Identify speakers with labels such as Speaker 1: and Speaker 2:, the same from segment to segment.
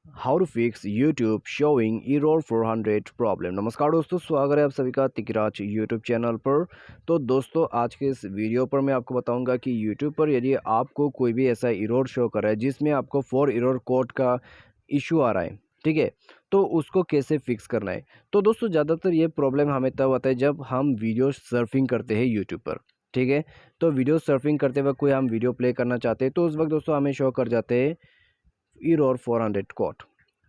Speaker 1: How to fix YouTube showing error 400 problem. नमस्कार दोस्तों, स्वागत है आप सभी का तिकराज यूट्यूब चैनल पर। तो दोस्तों, आज के इस वीडियो पर मैं आपको बताऊंगा कि यूट्यूब पर यदि आपको कोई भी ऐसा एरर शो कर रहा है जिसमें आपको 4 एरर कोड का इशू आ रहा है, ठीक है, तो उसको कैसे फिक्स करना है। तो दोस्तों, ज़्यादातर ये प्रॉब्लम हमें तब आता है जब हम वीडियो सर्फिंग करते हैं यूट्यूब पर, ठीक है। तो वीडियो सर्फिंग करते वक्त कोई हम वीडियो प्ले करना चाहते हैं तो उस वक्त दोस्तों हमें शो कर जाते हैं एरर 400 कोड,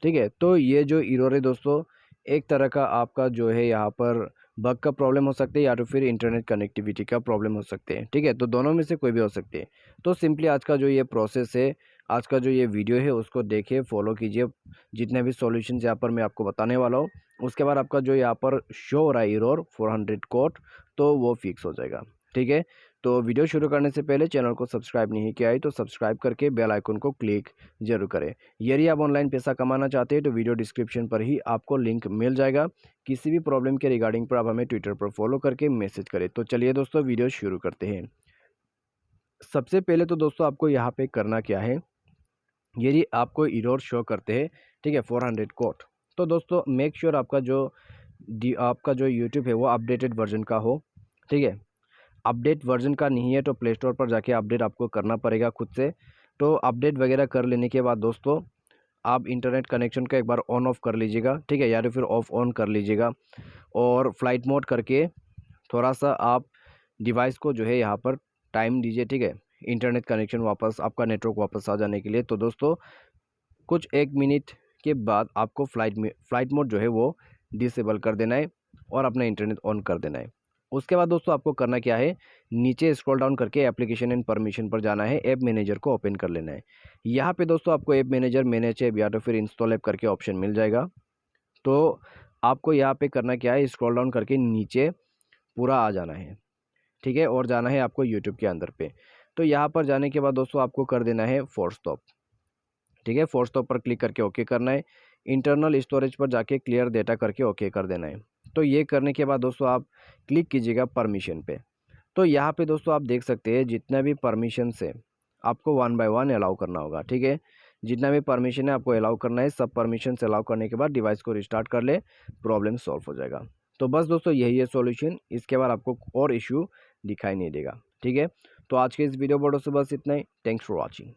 Speaker 1: ठीक है। तो ये जो एरर है दोस्तों, एक तरह का आपका जो है यहाँ पर बग का प्रॉब्लम हो सकता है या तो फिर इंटरनेट कनेक्टिविटी का प्रॉब्लम हो सकते हैं, ठीक है। तो दोनों में से कोई भी हो सकते हैं। तो सिंपली आज का जो ये प्रोसेस है, आज का जो ये वीडियो है उसको देखिए, फॉलो कीजिए। जितने भी सॉल्यूशंस यहाँ पर मैं आपको बताने वाला हूँ, उसके बाद आपका जो यहाँ पर शो हो रहा है एरर 400 कोड, तो वो फिक्स हो जाएगा, ठीक है। तो वीडियो शुरू करने से पहले चैनल को सब्सक्राइब नहीं किया है तो सब्सक्राइब करके बेल आइकन को क्लिक जरूर करें। यदि आप ऑनलाइन पैसा कमाना चाहते हैं तो वीडियो डिस्क्रिप्शन पर ही आपको लिंक मिल जाएगा। किसी भी प्रॉब्लम के रिगार्डिंग पर आप हमें ट्विटर पर फॉलो करके मैसेज करें। तो चलिए दोस्तों, वीडियो शुरू करते हैं। सबसे पहले तो दोस्तों आपको यहाँ पे करना क्या है, यदि आपको एरर शो करते हैं, ठीक है, 400 कोड, तो दोस्तों मेक श्योर आपका जो यूट्यूब है वो अपडेटेड वर्जन का हो, ठीक है। अपडेट वर्जन का नहीं है तो प्ले स्टोर पर जाके अपडेट आपको करना पड़ेगा खुद से। तो अपडेट वगैरह कर लेने के बाद दोस्तों आप इंटरनेट कनेक्शन का एक बार ऑन ऑफ कर लीजिएगा, ठीक है, या तो फिर ऑफ ऑन कर लीजिएगा और फ्लाइट मोड करके थोड़ा सा आप डिवाइस को जो है यहाँ पर टाइम दीजिए, ठीक है, इंटरनेट कनेक्शन वापस, आपका नेटवर्क वापस आ जाने के लिए। तो दोस्तों कुछ 1 मिनट के बाद आपको फ्लाइट मोड जो है वो डिसेबल कर देना है और अपना इंटरनेट ऑन कर देना है। उसके बाद दोस्तों आपको करना क्या है, नीचे स्क्रॉल डाउन करके एप्लीकेशन एंड परमिशन पर जाना है, ऐप मैनेजर को ओपन कर लेना है। यहाँ पे दोस्तों आपको ऐप मैनेजर, मैनेज ऐप या तो फिर इंस्टॉल ऐप करके ऑप्शन मिल जाएगा। तो आपको यहाँ पे करना क्या है, स्क्रॉल डाउन करके नीचे पूरा आ जाना है, ठीक है, और जाना है आपको यूट्यूब के अंदर पे। तो यहाँ पर जाने के बाद दोस्तों आपको कर देना है फोर्स स्टॉप, ठीक है। फोर्स स्टॉप पर क्लिक करके ओके करना है। इंटरनल स्टोरेज पर जाके क्लियर डेटा करके ओके कर देना है। तो ये करने के बाद दोस्तों आप क्लिक कीजिएगा परमिशन पे। तो यहाँ पे दोस्तों आप देख सकते हैं जितना भी परमिशन है आपको 1 बाय 1 अलाउ करना होगा, ठीक है। जितना भी परमिशन है आपको अलाउ करना है। सब परमिशन से अलाउ करने के बाद डिवाइस को रिस्टार्ट कर ले, प्रॉब्लम सॉल्व हो जाएगा। तो बस दोस्तों यही है सॉल्यूशन, इसके बाद आपको और इश्यू दिखाई नहीं देगा, ठीक है। तो आज के इस वीडियो पर दोस्तों बस इतना ही। Thanks for watching.